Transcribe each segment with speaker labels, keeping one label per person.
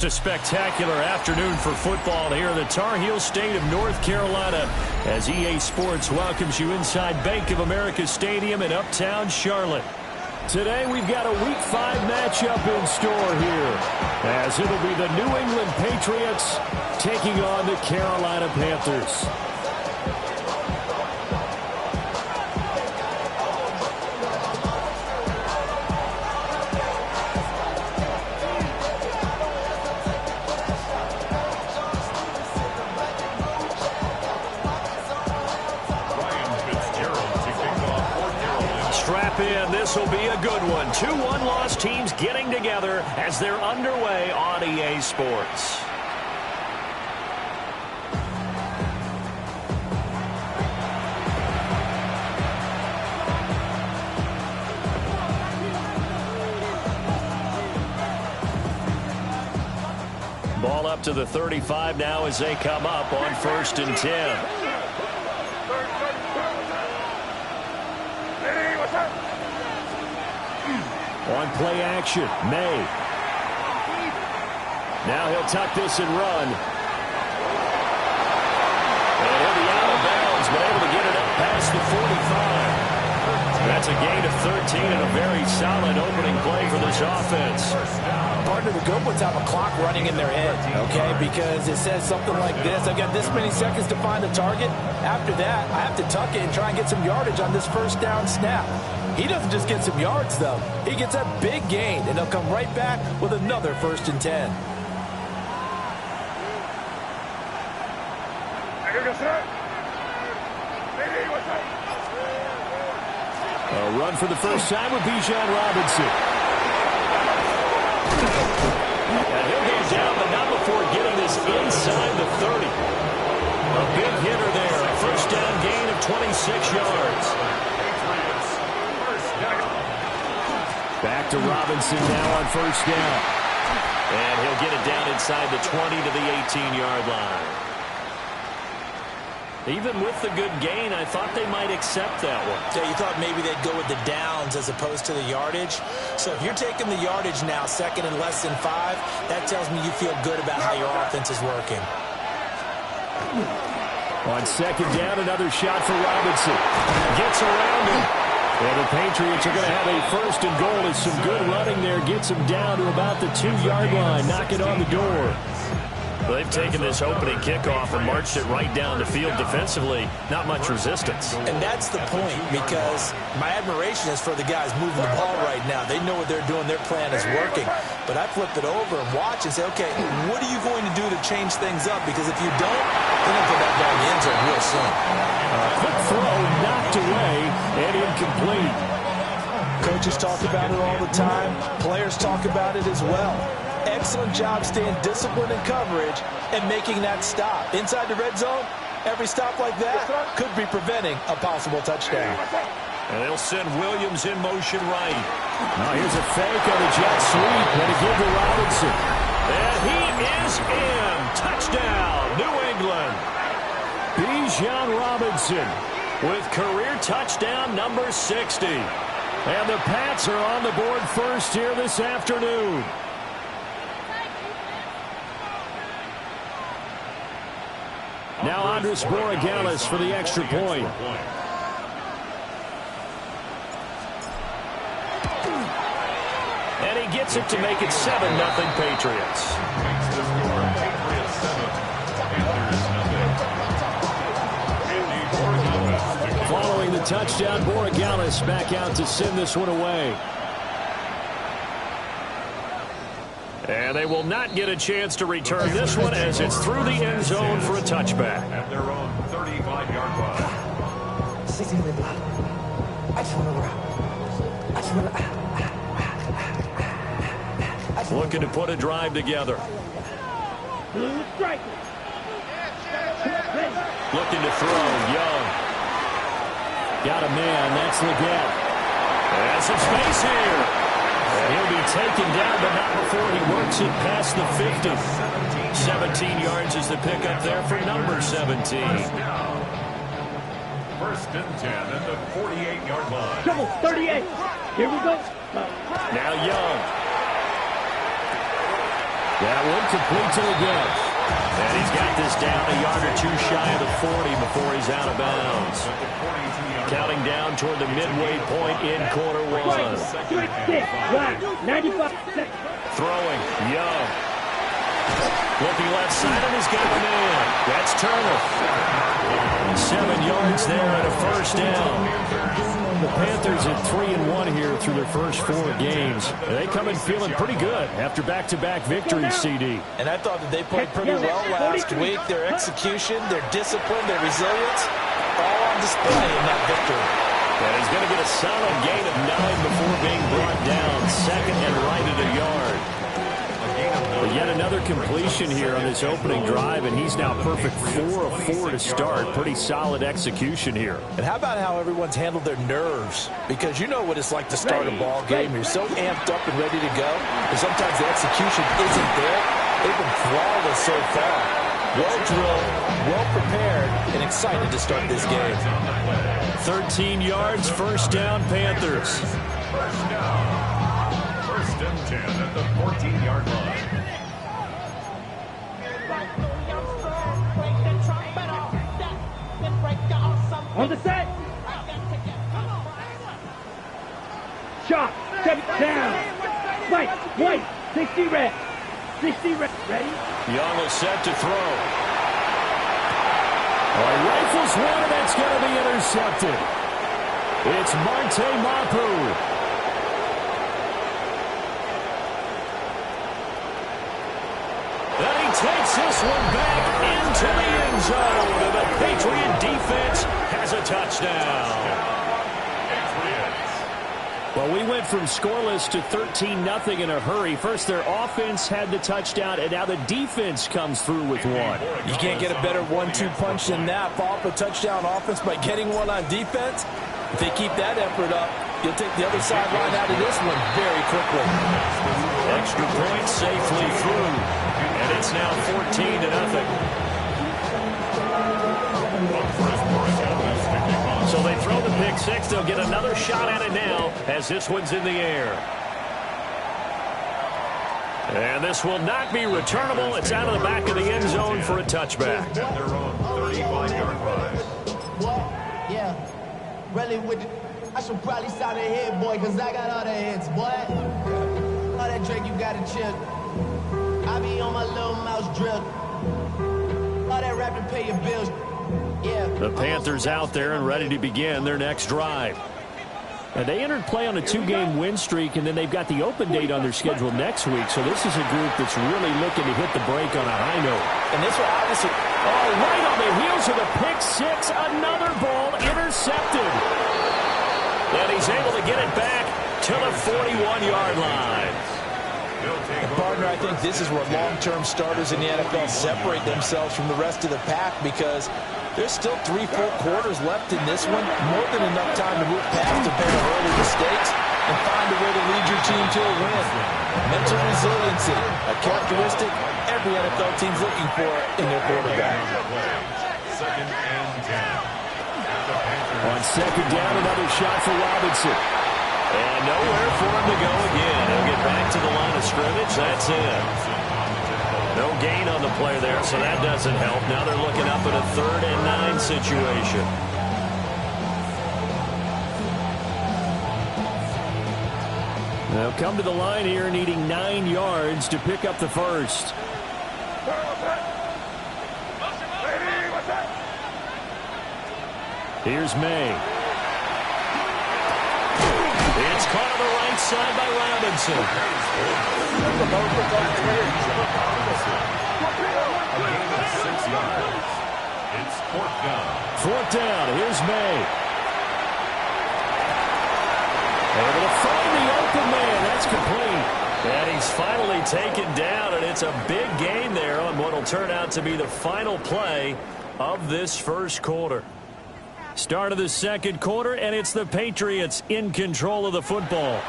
Speaker 1: It's a spectacular afternoon for football here in the Tar Heel state of North Carolina as EA Sports welcomes you inside Bank of America Stadium in Uptown Charlotte. Today we've got a Week 5 matchup in store here as it'll be the New England Patriots taking on the Carolina Panthers. Strap in. This will be a good one. Two one-loss teams getting together as they're underway on EA Sports. Ball up to the 35 now as they come up on 1st and 10. On play action, May. Now he'll tuck this and run. And he'll be out of bounds, but able to get it up past the 45. That's a gain of 13 and a very solid opening play for this offense.
Speaker 2: Partner, the good ones have a clock running in their head, okay? Because it says something like this. I've got this many seconds to find the target. After that, I have to tuck it and try and get some yardage on this first down snap. He doesn't just get some yards, though. He gets a big gain, and he'll come right back with another 1st and 10.
Speaker 1: A run for the first time with Bijan Robinson. And he'll go down, but not before getting this inside the 30. A big hitter there. A first down gain of 26 yards. Back to Robinson now on 1st down. And he'll get it down inside the 20 to the 18-yard line. Even with the good gain, I thought they might accept that one.
Speaker 2: Yeah, you thought maybe they'd go with the downs as opposed to the yardage. So if you're taking the yardage now, 2nd and less than 5, that tells me you feel good about how your offense is working.
Speaker 1: On 2nd down, another shot for Robinson. Gets around him. And the Patriots are going to have a 1st and goal as some good running there gets them down to about the 2-yard line. Knock it on the door. Well, they've taken this opening kickoff and marched it right down the field defensively. Not much resistance.
Speaker 2: And that's the point, because my admiration is for the guys moving the ball right now. They know what they're doing. Their plan is working. But I flip it over and watch and say, okay, what are you going to do to change things up? Because if you don't, they're going to put that ball in the end zone real soon.
Speaker 1: Quick throw, knocked away, and incomplete.
Speaker 2: Coaches talk about it all the time. Players talk about it as well. Excellent job staying disciplined in coverage and making that stop. Inside the red zone, every stop like that could be preventing a possible touchdown.
Speaker 1: And they'll send Williams in motion right. Now here's a fake on the jet sweep. And a give to Robinson. And he is in. Touchdown, New England. Bijan Robinson with career touchdown number 60. And the Pats are on the board first here this afternoon. Now Andres Borregales for the extra point. And he gets it to make it 7-0 Patriots. Following the touchdown, Borregales back out to send this one away. And they will not get a chance to return this one as it's through the end zone for a touchback.
Speaker 3: At their own 35-yard line.
Speaker 1: Looking to put a drive together. Looking to throw, Young. Got a man, that's Leggett. And some space here. And he'll be taken down, but not before he works it past the 50. 17 yards is the pickup there for number 17.
Speaker 3: 1st and 10 at the 48-yard line.
Speaker 4: Trouble, 38. Here we go.
Speaker 1: Now Young. That one complete to the gut. And he's got this down a yard or two shy of the 40 before he's out of bounds. Counting down toward the midway point in quarter one.
Speaker 4: 95 seconds.
Speaker 1: Throwing, Young. Looking left side, and he's got a man. That's Turner. 7 yards there and a first down. The Panthers at 3-1 here through their first 4 games. They come in feeling pretty good after back-to-back victories, CD.
Speaker 2: And I thought that they played pretty well last week. Their execution, their discipline, their resilience, all on display in that victory.
Speaker 1: And he's going to get a solid gain of 9 before being brought down. Second and right at a yard. But yet another completion here on this opening drive, and he's now perfect 4 of 4 to start. Pretty solid execution here.
Speaker 2: And how about how everyone's handled their nerves? Because you know what it's like to start a ball game. You're so amped up and ready to go, and sometimes the execution isn't there. They've been flawless so far. Well drilled, well prepared, and excited to start this game.
Speaker 1: 13 yards, first down, Panthers.
Speaker 3: First down. First and 10 at the 14-yard line.
Speaker 4: On the set. Shot. Step down. White. 60 red. 60 red. Ready?
Speaker 1: Young is set to throw. Rifles one, and that's going to be intercepted. It's Marte Mapu. And he takes this one back into the end zone. And the Patriot defense has a touchdown. Well, we went from scoreless to 13-0 in a hurry. First, their offense had the touchdown, and now the defense comes through with one.
Speaker 2: You can't get a better 1-2 punch than that. Follow up a touchdown offense by getting one on defense. If they keep that effort up, you'll take the other sideline out of this one very quickly.
Speaker 1: Extra point safely through, and it's now 14-0. So they throw the pick six. They'll get another shot at it now as this one's in the air. And this will not be returnable. It's out of the back of the end zone for a touchback.
Speaker 3: At their own 35-yard line.
Speaker 5: What? Yeah. Really with I should probably sign a hit, boy, because I got all the hits, boy. All that drink, you got to chill. I be on my little mouse drill. All that rapping, pay your bills. Yeah.
Speaker 1: The Panthers out there and ready to begin their next drive. And they entered play on a 2-game win streak, and then they've got the open date on their schedule next week. So this is a group that's really looking to hit the break on a high note.
Speaker 2: And this one, obviously,
Speaker 1: right on the heels of the pick six, another ball intercepted. And he's able to get it back to the 41-yard line.
Speaker 2: And partner, I think this is where long-term starters in the NFL separate themselves from the rest of the pack, because there's still 3 full quarters left in this one. More than enough time to move past a pair of early mistakes and find a way to lead your team to a win. Mental resiliency, a characteristic every NFL team's looking for in their quarterback.
Speaker 3: Second and 10.
Speaker 1: On second down, another shot for Robinson. And nowhere for him to go again. He'll get back to the line of scrimmage. That's it. No gain on the play there, so that doesn't help. Now they're looking up at a 3rd and 9 situation. They'll come to the line here needing 9 yards to pick up the first. Here's May. It's caught on the right side by Robinson.
Speaker 3: It's 4th down.
Speaker 1: 4th down. Here's May. Able to find the open man. That's complete. And he's finally taken down, and it's a big gain there on what will turn out to be the final play of this first quarter. Start of the second quarter, and it's the Patriots in control of the football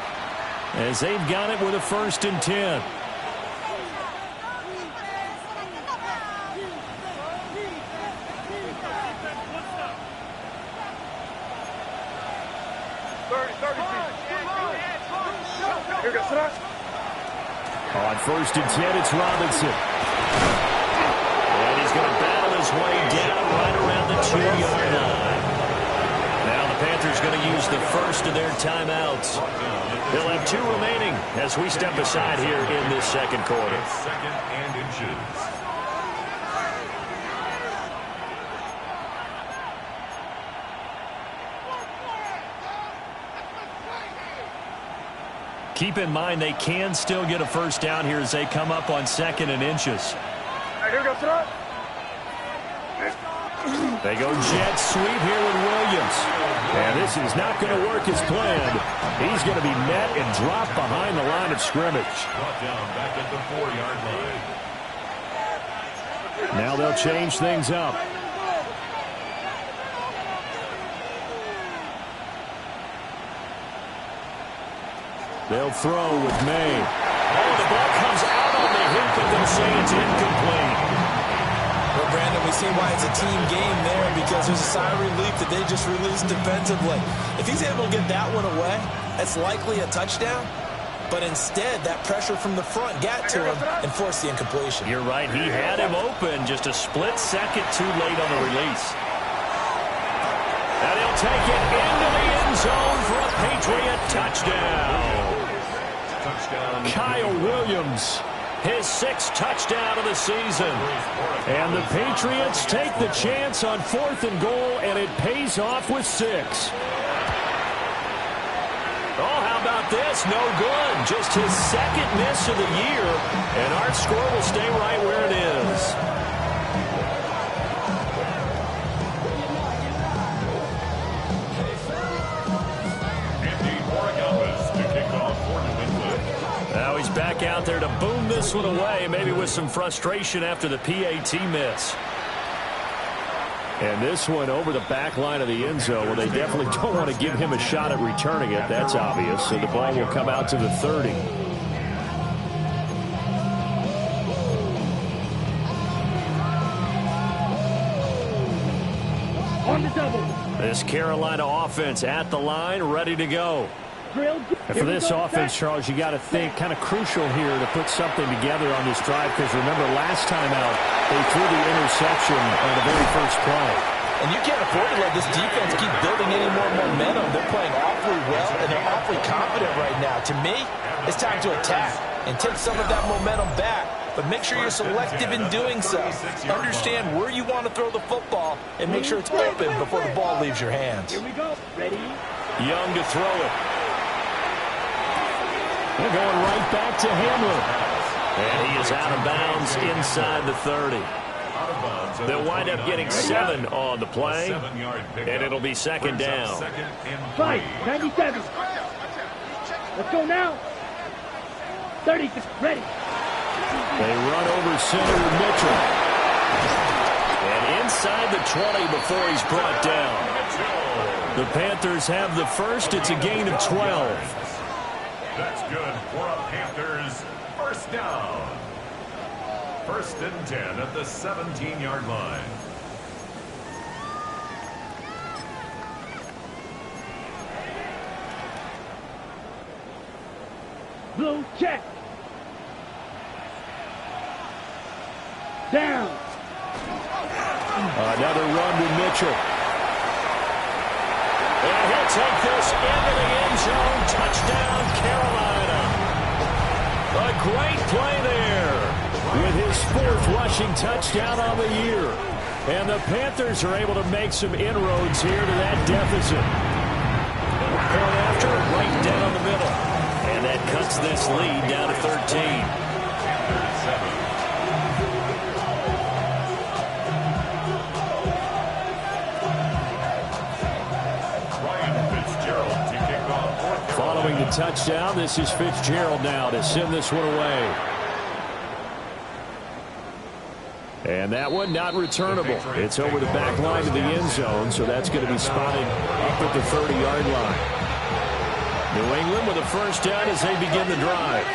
Speaker 1: as they've got it with a 1st and 10. On 1st and 10, it's Robinson. And he's going to battle his way down right around the 2-yard line. Now the Panthers going to use the first of their timeouts. They'll have 2 remaining as we step aside here in this second quarter.
Speaker 3: Second and inches.
Speaker 1: Keep in mind they can still get a first down here as they come up on 2nd and inches. They go jet sweep here with Williams. And this is not going to work as planned. He's going to be met and dropped behind the line of scrimmage.
Speaker 3: Brought down back at the 4-yard line.
Speaker 1: Now they'll change things up. They'll throw with May. Oh, the ball comes out on the hip, but they'll say it's incomplete.
Speaker 2: Well, Brandon, we see why it's a team game there, because there's a sigh of relief that they just released defensively. If he's able to get that one away, that's likely a touchdown. But instead, that pressure from the front got to him and forced the incompletion.
Speaker 1: You're right. He had him open just a split second too late on the release. And he'll take it into the end zone for a Patriot touchdown. Kyle Williams, his 6th touchdown of the season. And the Patriots take the chance on 4th and goal, and it pays off with 6. Oh, how about this? No good. Just his 2nd miss of the year, and our score will stay right where it is. Now he's back out there to boom this one away, maybe with some frustration after the PAT miss. And this one over the back line of the end zone, where they definitely don't want to give him a shot at returning it. That's obvious. So the ball will come out to the 30.
Speaker 4: On the double.
Speaker 1: This Carolina offense at the line, ready to go. And for this offense, Charles, you got to think kind of crucial here to put something together on this drive, because remember last time out they threw the interception on the very first play.
Speaker 2: And you can't afford to let this defense keep building any more momentum. They're playing awfully well, and they're awfully confident right now. To me, it's time to attack and take some of that momentum back. But make sure you're selective in doing so. Understand where you want to throw the football and make sure it's open before the ball leaves your hands.
Speaker 4: Here we go. Ready?
Speaker 1: Young to throw it. They're going right back to Hamler. And he is out of bounds inside the 30. They'll wind up getting 7 on the play, and it'll be 2nd down.
Speaker 4: 5, 97. Let's go now. 30, ready.
Speaker 1: They run over center with Mitchell. And inside the 20 before he's brought down. The Panthers have the first. It's a gain of 12.
Speaker 3: That's good for a Panthers first down. 1st and 10 at the 17-yard line.
Speaker 4: Blue check. Down.
Speaker 1: Another run to Mitchell. And he'll take this into the end zone. Touchdown, Carolina. A great play there with his 4th rushing touchdown on the year. And the Panthers are able to make some inroads here to that deficit. Point after, right down the middle. And that cuts this lead down to 13. Following the touchdown, this is Fitzgerald now to send this one away. And that one not returnable. It's over the back line of the end zone, so that's going to be spotted up at the 30-yard line. New England with a first down as they begin the drive.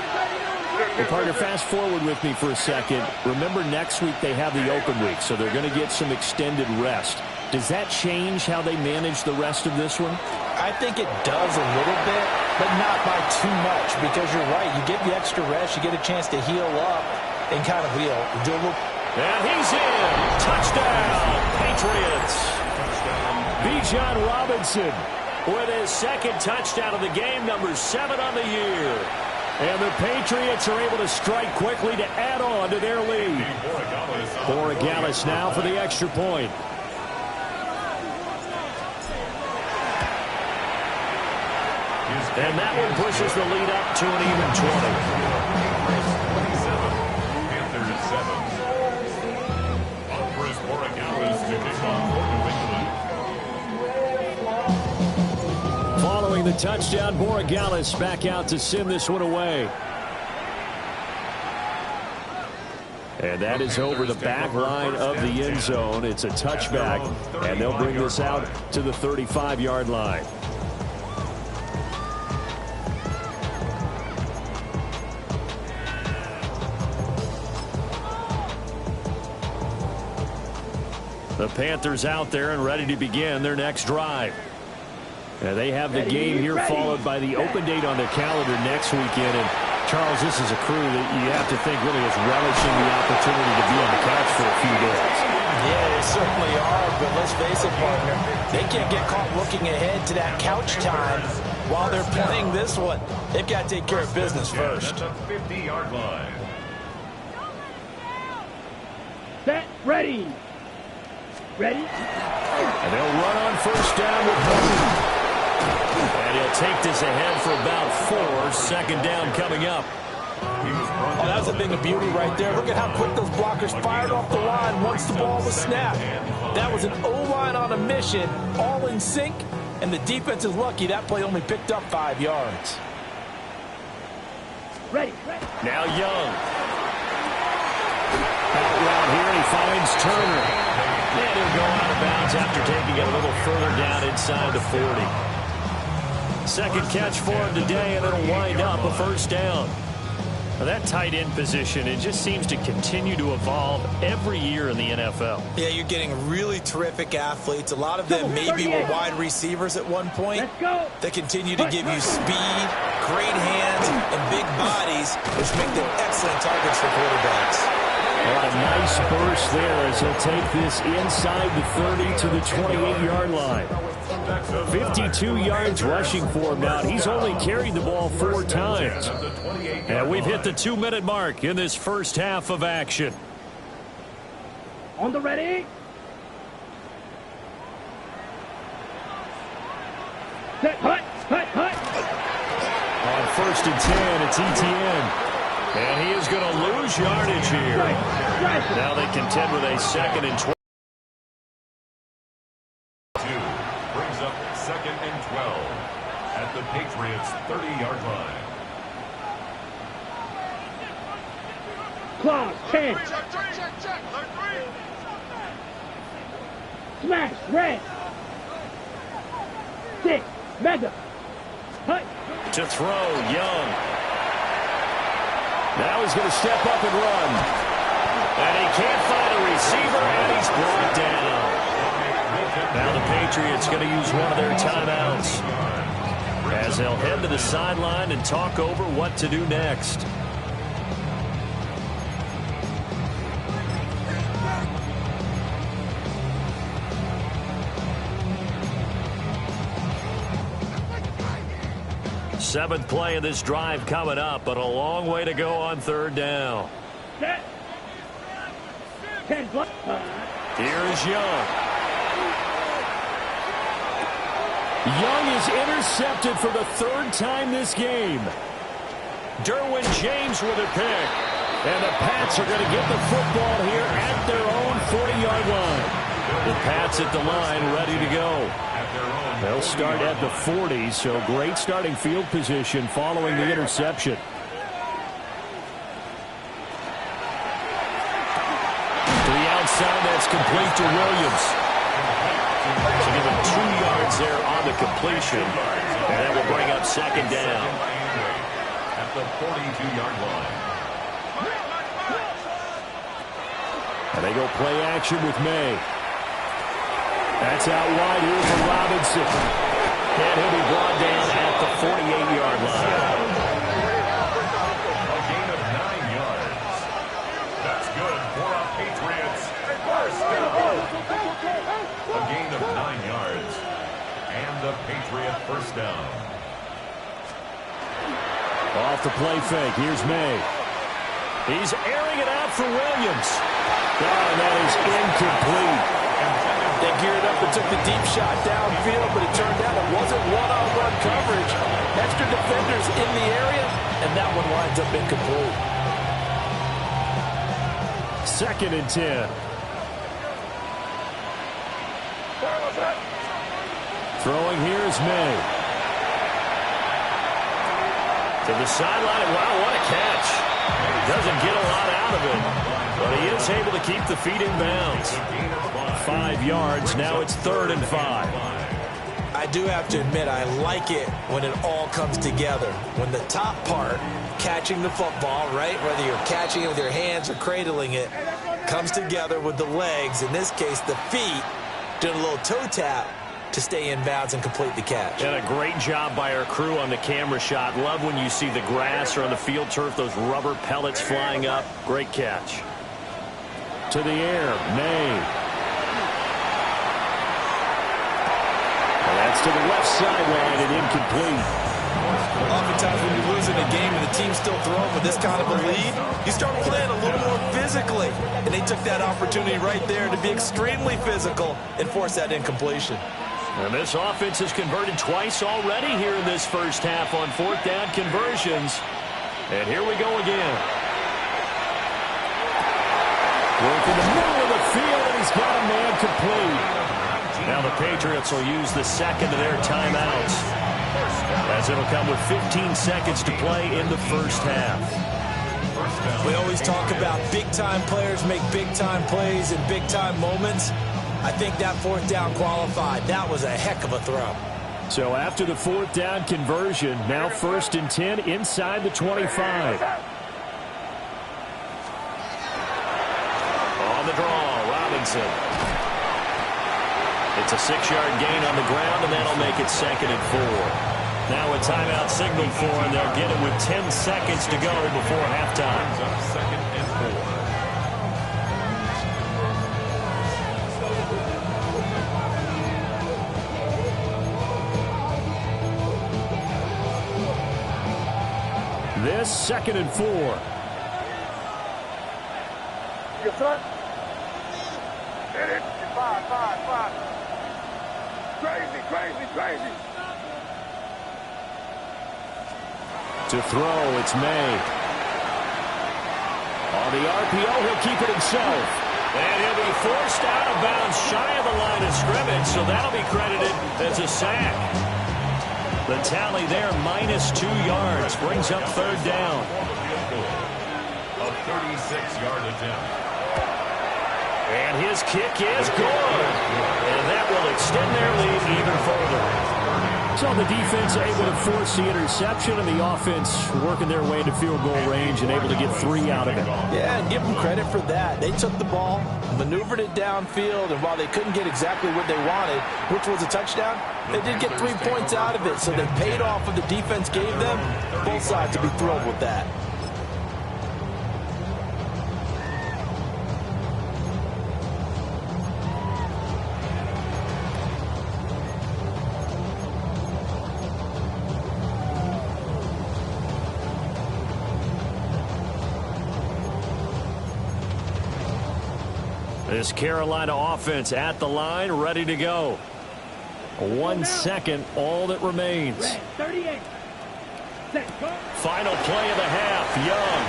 Speaker 1: Well, partner, fast forward with me for a second. Remember, next week they have the open week, so they're going to get some extended rest. Does that change how they manage the rest of this one?
Speaker 2: I think it does a little bit, but not by too much, because you're right. You get the extra rest, you get a chance to heal up and kind of do a little.
Speaker 1: And he's in. Touchdown, Patriots. Bijan Robinson with his second touchdown of the game, number 7 on the year. And the Patriots are able to strike quickly to add on to their lead. Borregales now for the extra point. And that one pushes the lead up to an even 20.
Speaker 3: Panthers 7. On Chris Borregales to kick off for New England.
Speaker 1: Following the touchdown, Borregales back out to send this one away. And that is over the back line of the end zone. It's a touchback, and they'll bring this out to the 35-yard line. The Panthers out there and ready to begin their next drive. They have the game here followed by the open date on their calendar next weekend. And Charles, this is a crew that you have to think really is relishing the opportunity to be on the couch for a few days.
Speaker 2: Yeah, they certainly are, but let's face it, partner. They can't get caught looking ahead to that couch time while they're playing this one. They've got to take care of business first.
Speaker 3: At the 50-yard line.
Speaker 4: Set, ready. Ready?
Speaker 1: And they'll run on first down with Moore. And he'll take this ahead for about 4. Second down coming up.
Speaker 2: Oh, that was a thing of beauty right there. Look at how quick those blockers fired off the line once the ball was snapped. That was an O-line on a mission, all in sync, and the defense is lucky that play only picked up 5 yards.
Speaker 4: Ready.
Speaker 1: Now Young. Out route here, he finds Turner. And he'll go out of bounds after taking it a little further down inside the 40. Second catch for him today, and it'll wind up a first down. Now that tight end position, it just seems to continue to evolve every year in the NFL.
Speaker 2: Yeah, you're getting really terrific athletes. A lot of them maybe were wide receivers at one point. That continue to give you speed, great hands, and big bodies, which make them excellent targets for quarterbacks.
Speaker 1: A nice burst there as he'll take this inside the 30 to the 28-yard line. 52 yards rushing for him now. He's only carried the ball 4 times. And we've hit the 2-minute mark in this first half of action.
Speaker 4: On the ready. Set, hut.
Speaker 1: On first and 10, it's Etienne. And he is going to lose yardage here. Now they contend with a second and 12.
Speaker 3: Brings up second and 12 at the Patriots' 30-yard line.
Speaker 4: Claws, 10. Smash, red. 6, mega. Hut.
Speaker 1: To throw, Young. Now he's going to step up and run. And he can't find a receiver, and he's brought down. Now the Patriots going to use one of their timeouts as they'll head to the sideline and talk over what to do next. Seventh play of this drive coming up, but a long way to go on third down.
Speaker 4: Set. 10 plus.
Speaker 1: Here is Young. Young is intercepted for the 3rd time this game. Derwin James with a pick. And the Pats are going to get the football here at their own 40-yard line. The Pats at the line ready to go. They'll start at the 40, so great starting field position following the interception. To the outside, that's complete to Williams. So give him 2 yards there on the completion. And that will bring up second down.
Speaker 3: At the 42-yard line.
Speaker 1: And they go play action with May. That's out wide here for Robinson. And he'll be brought down at the 48-yard line.
Speaker 3: A gain of 9 yards. That's good for a Patriots first down. A gain of 9 yards. And the Patriot first down.
Speaker 1: Off the play fake. Here's May. He's airing it out for Williams. Oh, and that is incomplete.
Speaker 2: They geared up and took the deep shot downfield, but it turned out it wasn't one-on-one coverage. Extra defenders in the area, and that one winds up incomplete.
Speaker 1: 2nd and 10. Throwing here is May. To the sideline. Wow, what a catch. Doesn't get a lot out of it, but he is able to keep the feet in bounds. 5 yards. Now it's 3rd and 5.
Speaker 2: I do have to admit, I like it when it all comes together. When the top part, catching the football, right, whether you're catching it with your hands or cradling it, comes together with the legs, in this case the feet, doing a little toe tap to stay in bounds and complete the catch.
Speaker 1: And a great job by our crew on the camera shot. Love when you see the grass or on the field turf, those rubber pellets flying up. Great catch. To the air, May. And that's to the left sideline and incomplete.
Speaker 2: Oftentimes when you're losing a game and the team's still throwing with this kind of a lead, you start playing a little more physically. And they took that opportunity right there to be extremely physical and force that incompletion.
Speaker 1: And this offense has converted twice already here in this first half on 4th down conversions. And here we go again. Work in the middle of the field, and he's got a man complete. Now the Patriots will use the second of their timeouts, as it'll come with 15 seconds to play in the first half.
Speaker 2: We always talk about big-time players make big-time plays in big-time moments. I think that 4th down qualified. That was a heck of a throw.
Speaker 1: So after the 4th down conversion, now 1st and 10 inside the 25. On the draw, Robinson. It's a 6-yard gain on the ground, and that'll make it 2nd and 4. Now a timeout signal for, and they'll get it with 10 seconds to go before halftime.
Speaker 3: 2nd and 4.
Speaker 1: This 2nd and 4.
Speaker 4: Your son. Hit it. 5. Crazy.
Speaker 1: To throw, it's May. On the RPO, he'll keep it himself. And he'll be forced out of bounds shy of the line of scrimmage, so that'll be credited as a sack. The tally there, -2 yards, brings up 3rd down.
Speaker 3: A 36-yard attempt.
Speaker 1: And his kick is good. And that will extend their lead even further. So the defense able to force the interception, and the offense working their way to field goal range and able to get 3 out of it.
Speaker 2: Yeah, and give them credit for that. They took the ball, maneuvered it downfield, and while they couldn't get exactly what they wanted, which was a touchdown, they did get 3 points out of it, so they paid off what the defense gave them. Both sides to be thrilled with that.
Speaker 1: This Carolina offense at the line, ready to go. 1 second, all that remains.
Speaker 4: 38.
Speaker 1: Final play of the half, Young.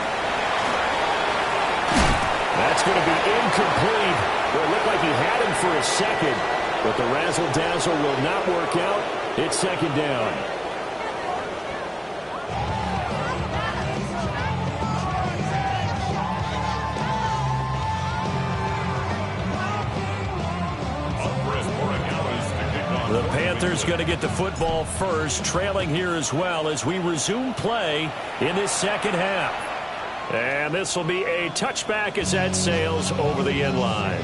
Speaker 1: That's going to be incomplete. Well, it looked like he had him for a second, but the razzle-dazzle will not work out. It's 2nd down. The Panthers going to get the football first, trailing here as well as we resume play in this second half. And this will be a touchback as that sails over the end line.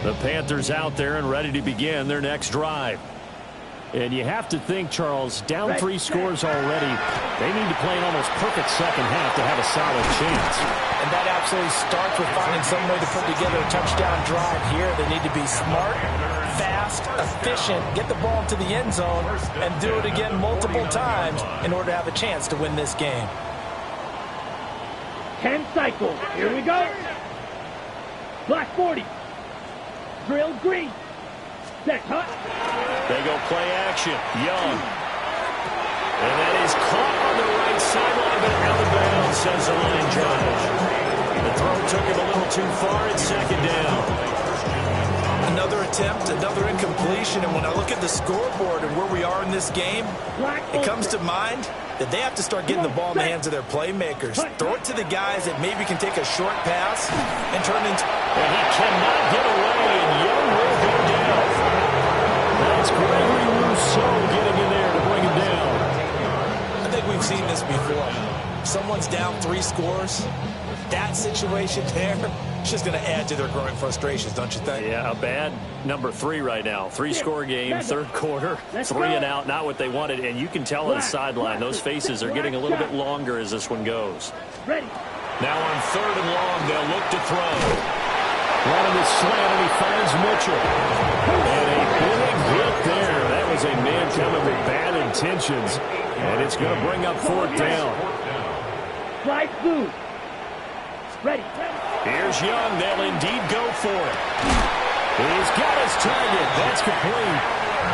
Speaker 1: The Panthers out there and ready to begin their next drive. And you have to think, Charles, down 3 scores already, they need to play an almost perfect second half to have a solid chance.
Speaker 2: And that absolutely starts with finding some way to put together a touchdown drive here. They need to be smart, fast, efficient, get the ball to the end zone, and do it again multiple times in order to have a chance to win this game.
Speaker 4: 10 cycles. Here we go. Black 40. Drill green. Set hut.
Speaker 1: They go play action. Young. And that is caught on the right sideline, but out of bounds, says the line judge. The throw took him a little too far. It's second down.
Speaker 2: Another attempt, another incompletion, and when I look at the scoreboard and where we are in this game, it comes to mind that they have to start getting the ball in the hands of their playmakers. Throw it to the guys that maybe can take a short pass and turn it into...
Speaker 1: And he cannot get away, and Young will go down. That's Gregory Rousseau getting in there to bring him down.
Speaker 2: I think we've seen this before. Someone's down 3 scores. That situation there, it's just going to add to their growing frustrations, don't you think?
Speaker 1: Yeah, a bad number 3 right now. 3-score game, third quarter, 3 and out, not what they wanted. And you can tell on the sideline, those faces are getting a little bit longer as this one goes.
Speaker 4: Ready.
Speaker 1: Now on 3rd and long, they'll look to throw. Running the slant, and he finds Mitchell. And a big hit there. That was a man coming with bad intentions. And it's going to bring up 4th down.
Speaker 4: Fly blue. Ready.
Speaker 1: Here's Young. They'll indeed go for it. He's got his target. That's complete.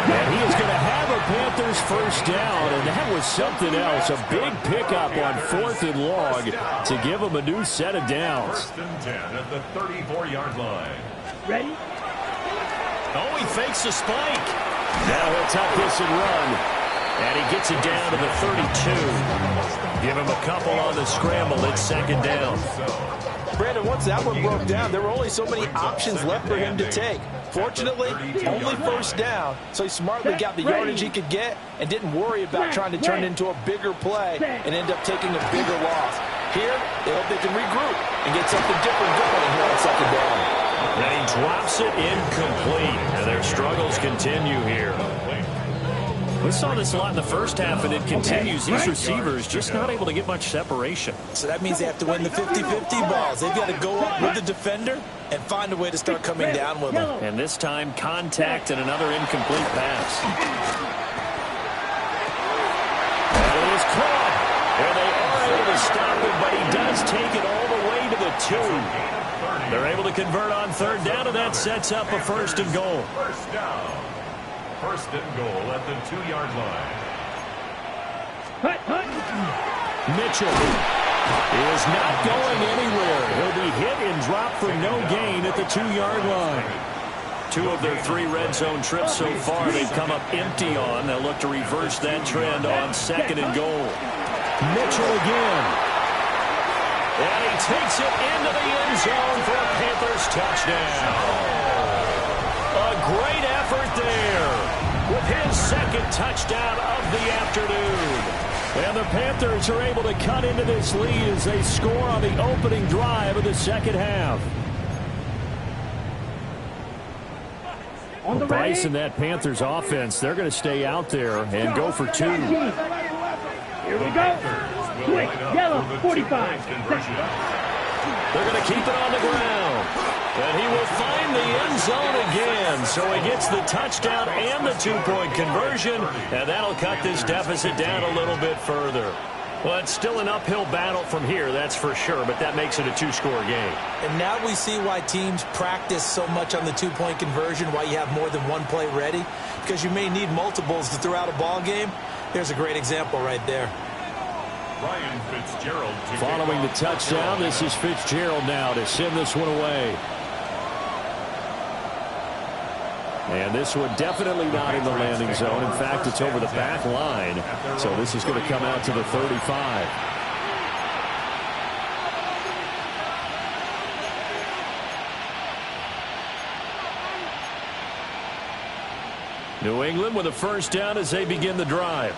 Speaker 1: And he is going to have a Panthers first down, and that was something else. A big pickup on 4th and long to give him a new set of downs.
Speaker 3: 1st and 10 at the 34-yard line.
Speaker 4: Ready.
Speaker 1: Oh, he fakes the spike. Now he'll tuck this and run. And he gets it down to the 32. Give him a couple on the scramble. It's 2nd down.
Speaker 2: Brandon, once that one broke down, there were only so many options left for him to take. Fortunately, only 1st down, so he smartly got the yardage he could get and didn't worry about trying to turn it into a bigger play and end up taking a bigger loss. Here, they hope they can regroup and get something different going here on 2nd down.
Speaker 1: Then he drops it incomplete, and their struggles continue here. We saw this a lot in the first half, and it continues. These receivers just not able to get much separation.
Speaker 2: So that means they have to win the 50-50 balls. They've got to go up with the defender and find a way to start coming down with them.
Speaker 1: And this time, contact and another incomplete pass. And it is caught. And they are able to stop him, but he does take it all the way to the 2. They're able to convert on 3rd down, and that sets up a 1st and goal.
Speaker 3: 1st down. 1st and goal at the 2-yard line.
Speaker 1: Mitchell is not going anywhere. He'll be hit and dropped for no gain at the 2-yard line. 2 of their 3 red zone trips so far they've come up empty on. They'll look to reverse that trend on 2nd and goal. Mitchell again. And he takes it into the end zone for a Panthers touchdown. A great effort there with his 2nd touchdown of the afternoon. And the Panthers are able to cut into this lead as they score on the opening drive of the 2nd half. Bryce and that Panthers offense, they're going to stay out there and go for 2.
Speaker 4: Here we go. Quick, yellow, 45.
Speaker 1: They're going to keep it on the ground. And he will find the end zone again. So he gets the touchdown and the 2-point conversion. And that'll cut this deficit down a little bit further. Well, it's still an uphill battle from here, that's for sure. But that makes it a 2-score game.
Speaker 2: And now we see why teams practice so much on the 2-point conversion, why you have more than one play ready. Because you may need multiples to throw out a ball game. There's a great example right there.
Speaker 3: Ryan Fitzgerald.
Speaker 1: Following the touchdown, this is Fitzgerald now to send this one away. And this one definitely not in the landing zone. In fact, it's over the back line. So this is going to come out to the 35. New England with a first down as they begin the drive.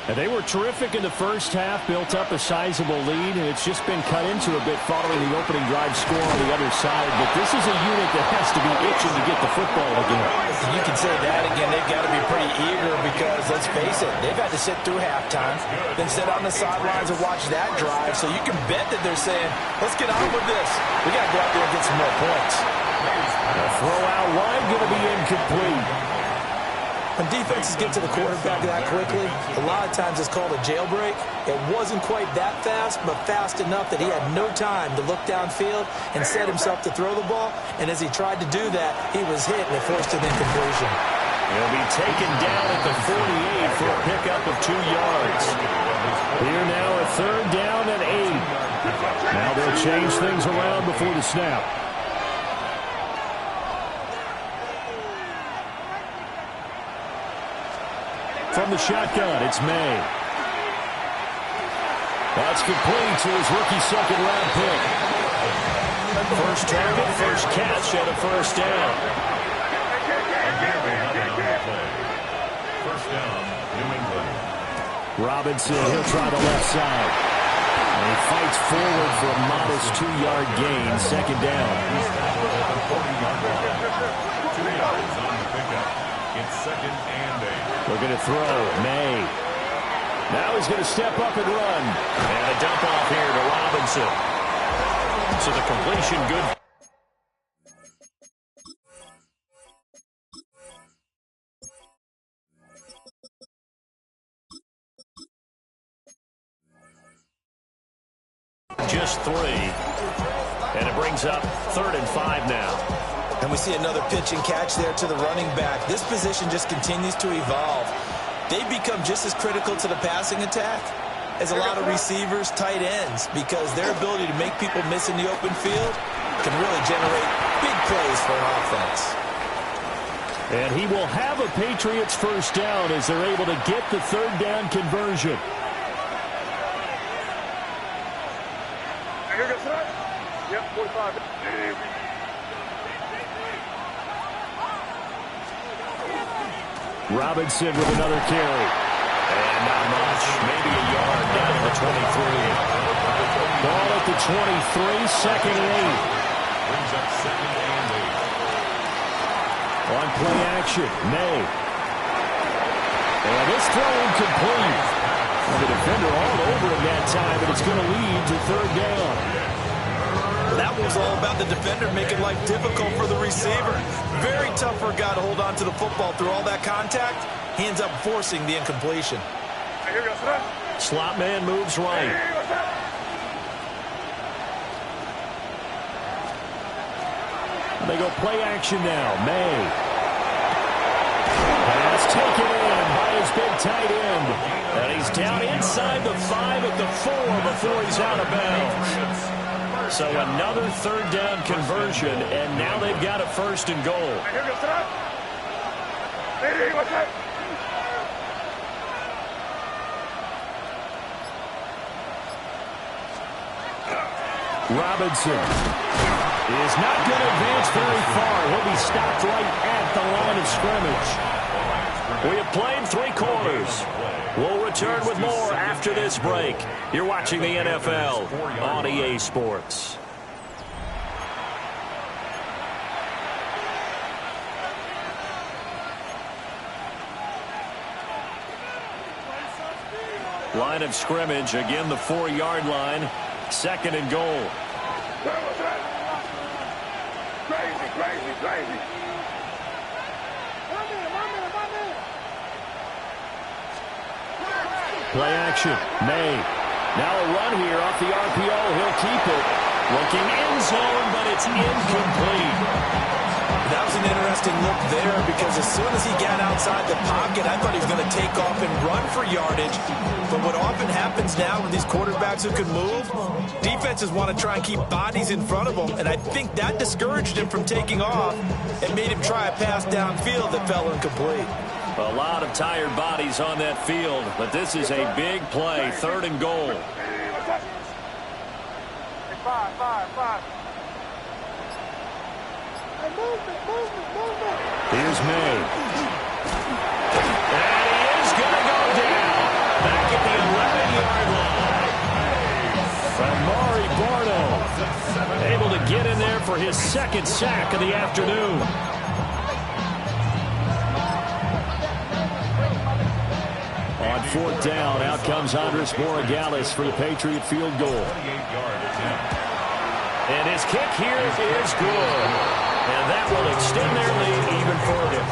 Speaker 1: And they were terrific in the first half, built up a sizable lead, and it's just been cut into a bit following the opening drive score on the other side. But this is a unit that has to be itching to get the football again.
Speaker 2: You can say that again. They've got to be pretty eager because, let's face it, they've had to sit through halftime, then sit on the sidelines and watch that drive. So you can bet that they're saying, let's get on with this. We got to go out there and get some more points.
Speaker 1: The throw out wide going to be incomplete.
Speaker 2: When defenses get to the quarterback that quickly, a lot of times it's called a jailbreak. It wasn't quite that fast, but fast enough that he had no time to look downfield and set himself to throw the ball. And as he tried to do that, he was hit and it forced an incompletion.
Speaker 1: He'll be taken down at the 48 for a pickup of 2 yards. Here now a third down and 8. Now they'll change things around before the snap. From the shotgun, it's May. That's complete to his rookie second-round pick. First target, first catch, and a first down.
Speaker 3: First down, New England.
Speaker 1: Robinson, he'll try the left side. And he fights forward for a modest 2-yard gain, second down.
Speaker 3: 2 yards on the pickup. It's second and 8.
Speaker 1: Looking to throw, May. Now he's going to step up and run. And a dump off here to Robinson. So the completion good. Just 3. And it brings up 3rd and 5 now.
Speaker 2: And we see another pitch and catch there to the running back. This position just continues to evolve. They become just as critical to the passing attack as a lot of receivers, tight ends, because their ability to make people miss in the open field can really generate big plays for an offense.
Speaker 1: And he will have a Patriots first down as they're able to get the third down conversion.
Speaker 4: Yep, 45.
Speaker 1: Robinson with another carry. And not much. Maybe a yard down to the 23. Ball at the 23, second and 8.
Speaker 3: Brings up second and 8.
Speaker 1: On play action, May. And this throw incomplete. And the defender all over him that time, but it's going to lead to third down.
Speaker 2: That was all about the defender making life difficult for the receiver. Very tough for a guy to hold on to the football through all that contact. He ends up forcing the incompletion.
Speaker 1: Slot man moves right. They go play action now. May. Pass taken in by his big tight end. And he's down inside the 5 at the 4 before he's out of bounds. So another third down conversion, and now they've got a first and goal. Robinson is not going to advance very far. He'll be stopped right at the line of scrimmage. We have played 3 quarters. We'll return with more after this break. You're watching the NFL on EA Sports. Line of scrimmage, again the 4-yard line. Second and goal.
Speaker 4: Crazy.
Speaker 1: Play action, May. Now a run here off the RPO. He'll keep it. Looking end zone, but it's incomplete.
Speaker 2: That was an interesting look there because as soon as he got outside the pocket, I thought he was going to take off and run for yardage. But what often happens now with these quarterbacks who can move, defenses want to try and keep bodies in front of them, and I think that discouraged him from taking off and made him try a pass downfield that fell incomplete.
Speaker 1: A lot of tired bodies on that field, but this is a big play, third and goal.
Speaker 4: Five.
Speaker 1: Here's May. And he is going to go down. Back Amari Barno able to get in there for his second sack of the afternoon. On fourth down, out comes Andres Borregales for the Patriot field goal. And his kick here is good. And that will extend their lead even further.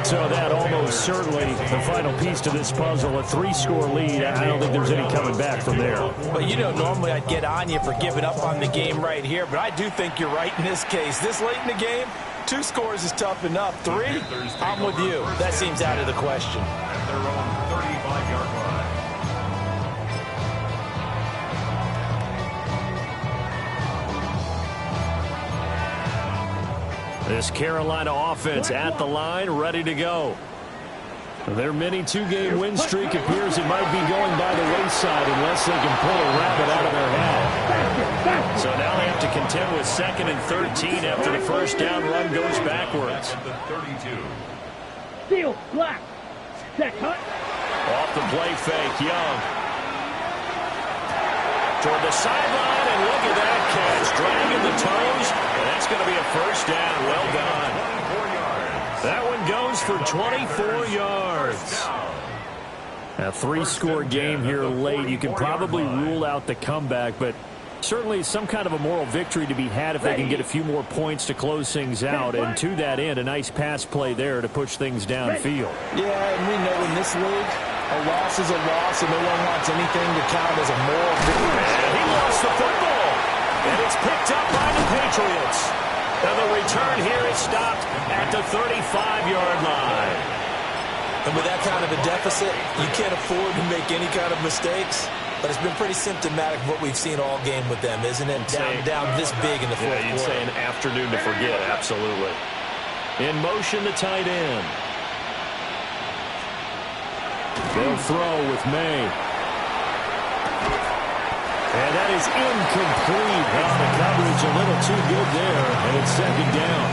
Speaker 1: So that almost certainly the final piece to this puzzle, a 3-score lead. I don't think there's any coming back from there.
Speaker 2: But you know, normally I'd get on you for giving up on the game right here, but I do think you're right in this case. This late in the game, 2 scores is tough enough. 3, I'm with you. That seems out of the question.
Speaker 3: At their own 35-yard line.
Speaker 1: This Carolina offense at the line, ready to go. Their mini 2-game win streak appears it might be going by the wayside unless they can pull a rabbit out of their hat. So now they have to contend with 2nd and 13 after the first down run goes backwards.
Speaker 3: At the 32.
Speaker 4: Steal, black. Set, hut.
Speaker 1: Off the play fake, Young. Toward the sideline, and look at that catch. Dragging the toes, and that's going to be a first down. Well done.
Speaker 3: 24 yards.
Speaker 1: That one goes for 24 yards. A 3-score game here late. You can probably rule out the comeback, but certainly some kind of a moral victory to be had if they can get a few more points to close things out. And to that end, a nice pass play there to push things downfield.
Speaker 2: Yeah, and we know in this league, a loss is a loss, and no one wants anything to count as a moral victory.
Speaker 1: And he lost the football, and it's picked up by the Patriots. And the return here is stopped at the 35-yard line.
Speaker 2: And with that kind of a deficit, you can't afford to make any kind of mistakes. But it's been pretty symptomatic of what we've seen all game with them, isn't it? Down this big in the fourth quarter.
Speaker 1: You'd say an afternoon to forget, absolutely. In motion, the tight end. They'll throw with May. And that is incomplete. Well, the coverage a little too good there, and it's 2nd down.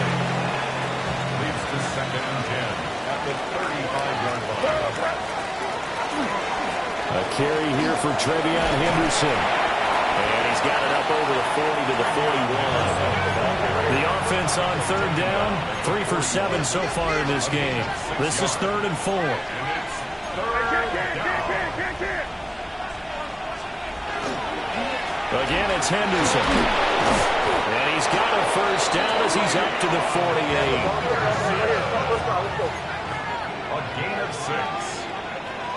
Speaker 3: Leads to 2nd and 10 at the 35-yard line.
Speaker 1: A carry here for Trevion Henderson. And he's got it up over the 40 to the 41. The offense on 3rd down, 3 for 7 so far in this game. This is 3rd and 4. Again, it's Henderson. And he's got a first down as he's up to the 48.
Speaker 3: A gain of 6.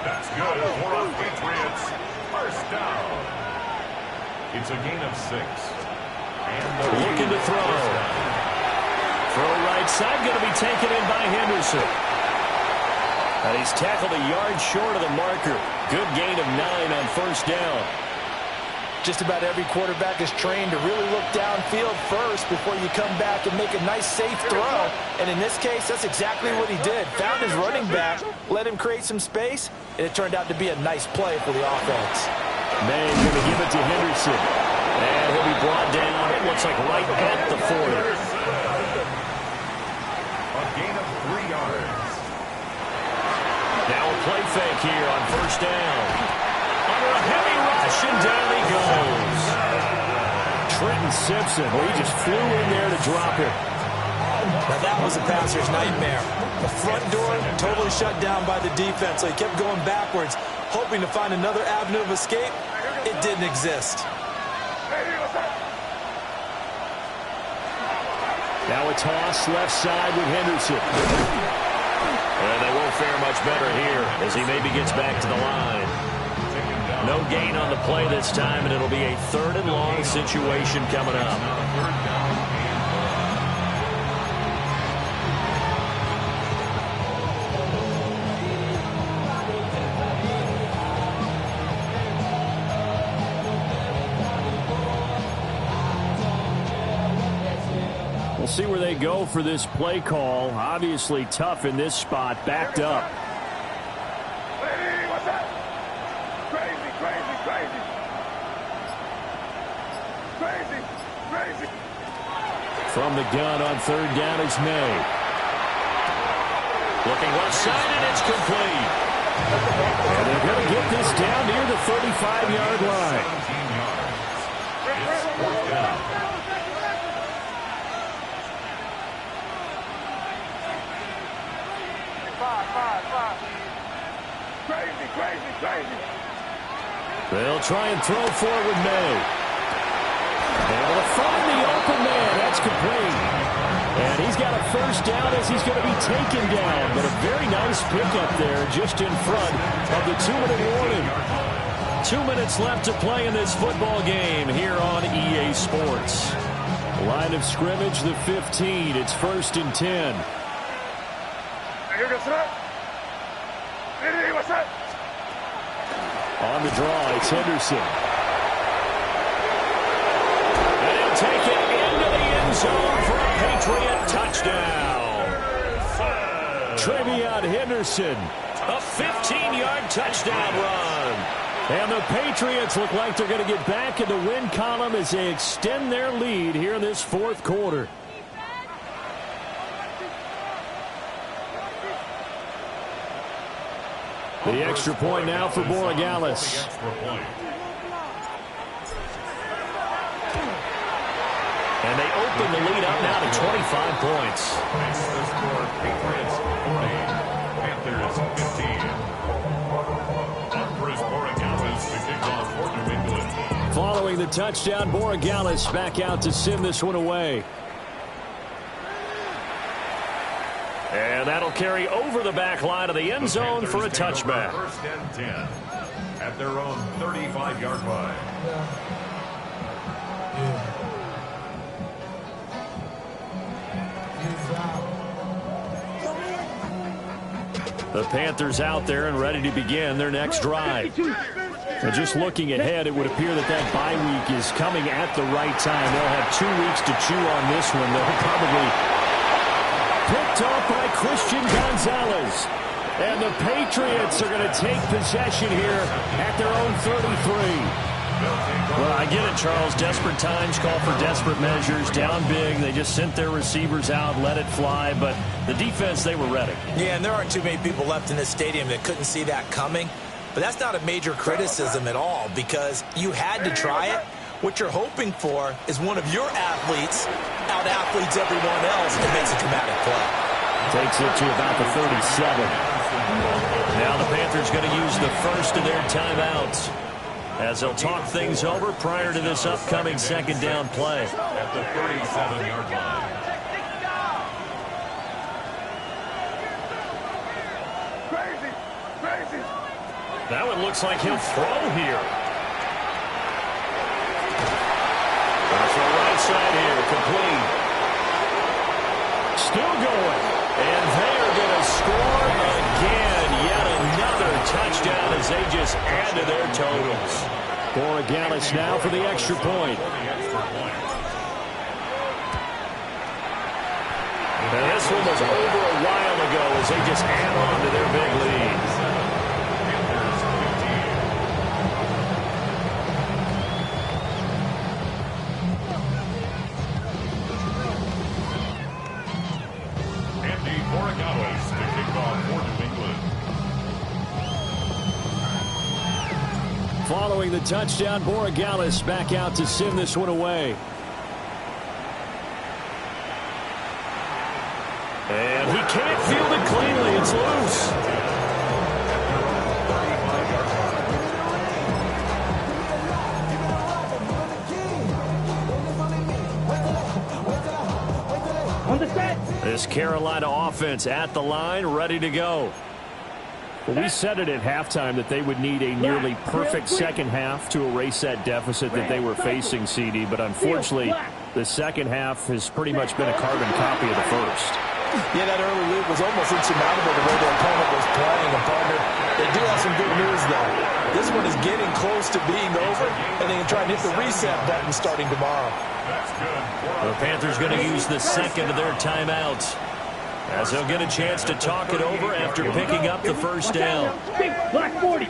Speaker 3: That's good for our Patriots. First down. It's a gain of 6. And
Speaker 1: looking to throw. Throw right side, going to be taken in by Henderson. And he's tackled a yard short of the marker. Good gain of 9 on first down.
Speaker 2: Just about every quarterback is trained to really look downfield first before you come back and make a nice, safe throw. And in this case, that's exactly what he did. Found his running back, let him create some space, and it turned out to be a nice play for the offense.
Speaker 1: May going to give it to Henderson. And he'll be brought down, it looks like right at the 40.
Speaker 3: a gain of 3 yards.
Speaker 1: Now a play fake here on first down. Under a heavy rush, and down he goes. Trenton Simpson, well, he just flew in there to drop it.
Speaker 2: Now that was a passer's nightmare. The front door totally shut down by the defense, so he kept going backwards, hoping to find another avenue of escape. It didn't exist.
Speaker 1: Now a toss left side with Henderson. And they won't fare much better here as he maybe gets back to the line. No gain on the play this time, and it'll be a 3rd and long situation coming up. We'll see where they go for this play call. Obviously tough in this spot, backed up. From the gun on 3rd down is May. Looking left side, and it's complete. And they're going to get this down near the 35-yard line.
Speaker 3: It's fourth down.
Speaker 4: Crazy.
Speaker 1: They'll try and throw for it with May. Able to find the open man. That's complete. And he's got a first down as he's going to be taken down. But a very nice pickup there just in front of the 2-minute warning. 2 minutes left to play in this football game here on EA Sports. Line of scrimmage, the 15. It's 1st and 10. On the draw, it's Henderson. And he'll take it into the end zone for a Patriot touchdown. Travion Henderson, a 15-yard touchdown run. And the Patriots look like they're going to get back in the win column as they extend their lead here in this fourth quarter. The extra point now for Borregales. And they open the lead up now to 25 points.
Speaker 3: Makes the score Patriots 40, Panthers 15. Andres Borregales to kick off for New England.
Speaker 1: Following the touchdown, Borregales back out to send this one away. And that'll carry over the back line of the end zone for a touchback.
Speaker 3: 1st and 10 at their own 35-yard line.
Speaker 1: The Panthers out there and ready to begin their next drive. And just looking ahead, it would appear that that bye week is coming at the right time. They'll have 2 weeks to chew on this one. They'll probably picked off by Christian Gonzalez. And the Patriots are going to take possession here at their own 33. Well, I get it, Charles. Desperate times call for desperate measures. Down big. They just sent their receivers out, let it fly. But the defense, they were ready.
Speaker 2: Yeah, and there aren't too many people left in this stadium that couldn't see that coming. But that's not a major criticism at all because you had to try it. What you're hoping for is one of your athletes out-athletes everyone else and makes a dramatic play.
Speaker 1: Takes it to about the 37. Now the Panthers going to use the first of their timeouts as they'll talk things over prior to this upcoming second down play.
Speaker 3: At the 37-yard line.
Speaker 1: That one looks like he'll throw here. That's the right side here, complete. Still going. And they are going to score again. Yet another touchdown as they just add to their totals. Borregales now for the extra point. And this one was over a while ago as they just add on to their big lead.
Speaker 3: Borregales to kick off for New England.
Speaker 1: Following the touchdown, Borregales back out to send this one away. And he can't field it cleanly. It's loose.
Speaker 4: On the set.
Speaker 1: This Carolina offense at the line, ready to go. Well, we said it at halftime that they would need a nearly perfect second half to erase that deficit that they were facing, CD. But unfortunately, the second half has pretty much been a carbon copy of the first.
Speaker 2: Yeah, that early lead was almost insurmountable the way their opponent was playing. And partner, they do have some good news, though. This one is getting close to being over, and they can try and hit the reset button starting tomorrow.
Speaker 1: The Panthers going to use the second of their timeouts as they'll get a chance to talk it over after picking up the first down.
Speaker 4: Big black 40.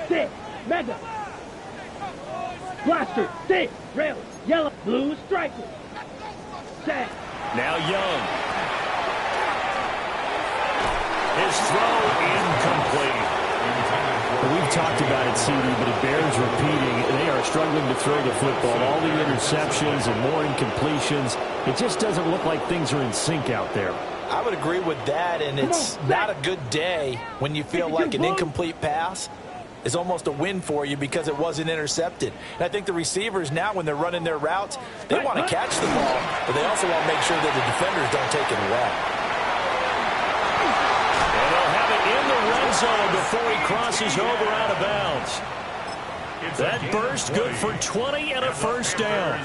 Speaker 4: Stick. Mega. Blaster. Stick. Rail. Yellow. Blue. Striker. Set.
Speaker 1: Now Young. His throw incomplete. Well, we've talked about it, CD, but it bears repeating. They are struggling to throw the football. All the interceptions and more incompletions. It just doesn't look like things are in sync out there.
Speaker 2: I would agree with that, and it's not a good day when you feel like an incomplete pass is almost a win for you because it wasn't intercepted. And I think the receivers now, when they're running their routes, they want to catch the ball, but they also want to make sure that the defenders don't take it away.
Speaker 1: And they'll have it in the red zone before he crosses over out of bounds. That burst good for 20 and a first down.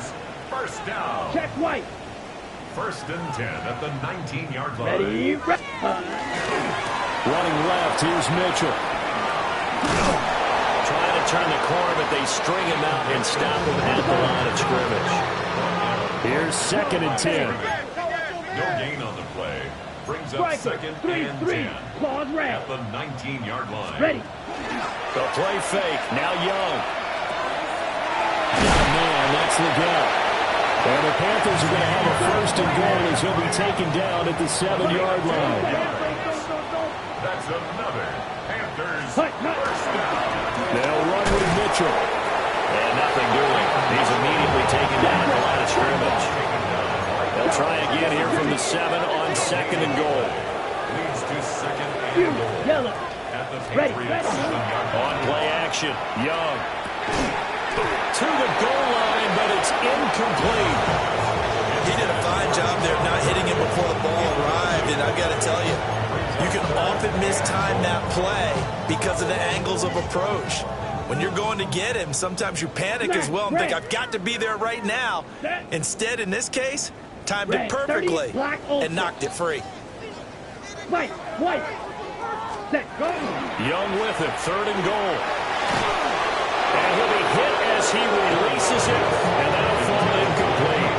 Speaker 3: First down.
Speaker 4: Check White.
Speaker 3: First and 10 at the 19-yard line.
Speaker 4: Ready.
Speaker 1: Running left, here's Mitchell. Trying to turn the corner, but they string him out and stop him at the line of scrimmage. Here's second and 10.
Speaker 3: No gain on the play. Brings up second and 10
Speaker 4: Claws red.
Speaker 3: at the 19-yard line.
Speaker 4: Ready.
Speaker 1: The play fake. Now Young. Man, that's the gap. And the Panthers are going to have a first and goal as he'll be taken down at the 7-yard line.
Speaker 3: That's another Panthers
Speaker 4: Hut.
Speaker 3: first down.
Speaker 1: They'll run with Mitchell. And nothing doing. He's immediately taken down at the line of scrimmage. They'll try again here from the 7 on second and goal.
Speaker 3: Leads to second and goal.
Speaker 4: Yellow.
Speaker 3: At the
Speaker 4: Ready.
Speaker 3: Patriots 7-yard line.
Speaker 1: On play action, Young. To the goal line, but it's incomplete.
Speaker 2: He did a fine job there not hitting him before the ball arrived, and I've got to tell you, you can often mistime that play because of the angles of approach. When you're going to get him, sometimes you panic as well and think, I've got to be there right now. Instead, in this case, timed it perfectly and knocked it free.
Speaker 4: White. Set. Go.
Speaker 1: Young with it, third and goal. And he'll be hit as he releases it, and that'll fall incomplete.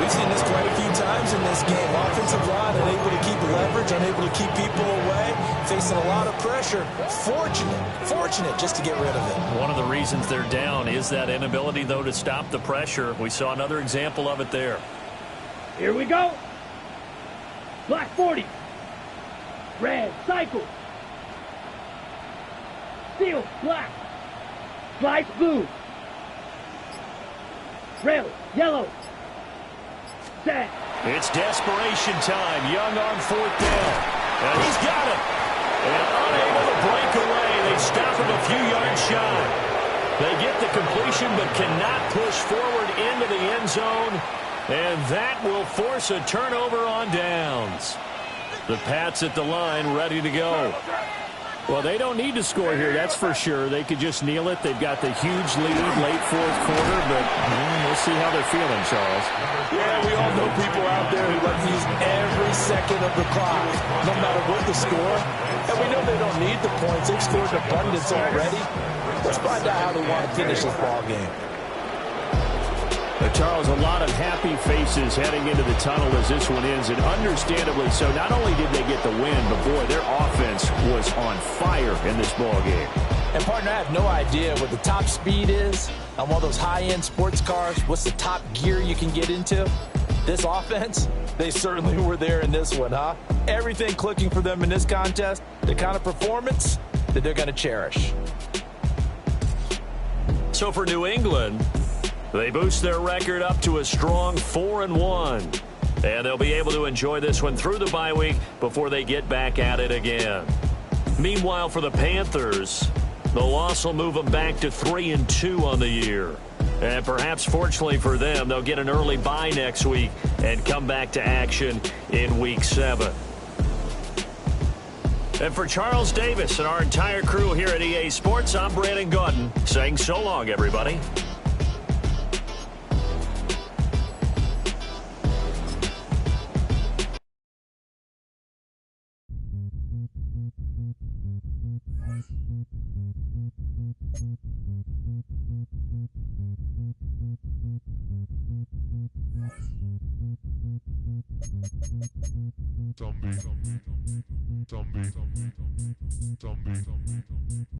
Speaker 2: We've seen this quite a few times in this game. Offensive line unable to keep leverage, unable to keep people away, facing a lot of pressure. Fortunate just to get rid of it.
Speaker 1: One of the reasons they're down is that inability, though, to stop the pressure. We saw another example of it there.
Speaker 4: Here we go. Black 40. Red. Cycle. Steel. Black. Slice blue. Rail. Yellow. Set.
Speaker 1: It's desperation time. Young on fourth down. And he's got it. And unable to break away. They stop him a few yards shy. They get the completion but cannot push forward into the end zone. And that will force a turnover on downs. The Pats at the line ready to go. Well, they don't need to score here, that's for sure. They could just kneel it. They've got the huge lead late fourth quarter, but we'll see how they're feeling, Charles.
Speaker 2: Yeah, we all know people out there who like to use every second of the clock, no matter what the score. And we know they don't need the points. They've scored in abundance already. Let's find out how they want to finish this ball game.
Speaker 1: Charles, a lot of happy faces heading into the tunnel as this one ends, and understandably so. Not only did they get the win, but boy, their offense was on fire in this ball game.
Speaker 2: And partner, I have no idea what the top speed is on one of those high-end sports cars. What's the top gear you can get into? This offense, they certainly were there in this one, huh? Everything clicking for them in this contest, the kind of performance that they're going to cherish.
Speaker 1: So for New England, they boost their record up to a strong 4-1. And they'll be able to enjoy this one through the bye week before they get back at it again. Meanwhile, for the Panthers, the loss will move them back to 3-2 on the year. And perhaps fortunately for them, they'll get an early bye next week and come back to action in Week 7. And for Charles Davis and our entire crew here at EA Sports, I'm Brandon Gaudin saying so long, everybody.
Speaker 6: Zombie.